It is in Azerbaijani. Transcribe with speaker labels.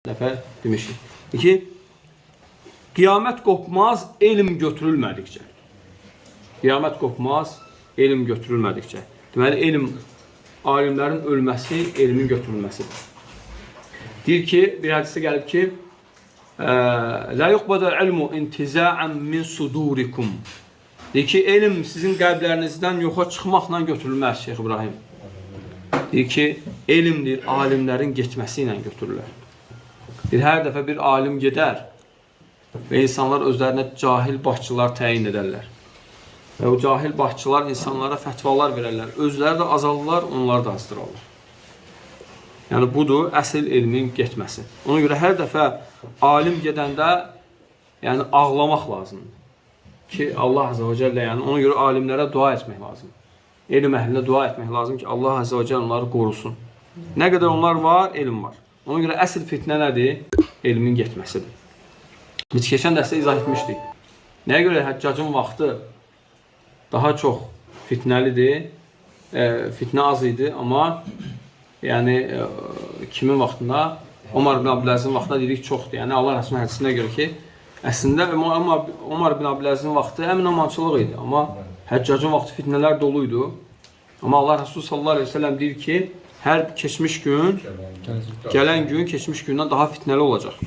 Speaker 1: dəfə demişik. İki, qiyamət qopmaz elm götürülmədikcə. Qiyamət qopmaz elm götürülmədikcə. Deməli, elm, alimlərin ölməsi, elmin götürülməsidir. Deyir ki, bir hədisdə gəlib ki, La yuqbadar ilmu intiza'an min sudurikum. Deyir ki, elm sizin qəlblərinizdən yoxa çıxmaqla götürülməz, Şeyx İbrahim. Deyir ki, elmdir, alimlərin getməsi ilə götürülür. Hər dəfə bir alim gedər və insanlar özlərinə cahil başçılar təyin edərlər. Və o cahil başçılar insanlara fətvalar verərlər. Özləri də azalırlar, onlar da azdırarlar. Yəni, budur əsl elmin getməsi. Ona görə hər dəfə alim gedəndə yəni, ağlamaq lazımdır. Ki, Allah Azə və Cəllə, yəni, ona görə alimlərə dua etmək lazımdır. Elm əhlinə dua etmək lazım ki, Allah Azə və Cəllə onları qorusun. Nə qədər onlar var, elm var. Ona görə əsl fitnə nədir? Elmin getməsidir. Biz keçən dərsdə izah etmişdik. Nəyə görə Həccacın vaxtı daha çox fitnəlidir, fitnə az idi, amma yəni kimin vaxtında? Omar bin Abdülazizin vaxtında dedik çoxdur. Yəni Allah Rəsulunun hədisinə görə ki, əslində Omar bin Abdülazizin vaxtı həmin amançılıq idi, amma Həccacın vaxtı fitnələr doluydu. Amma Allah Rəsulü sallallahu aleyhi ve sellem deyir ki, hər keçmiş gün, gələn gün keçmiş gündən daha fitnəli olacaq.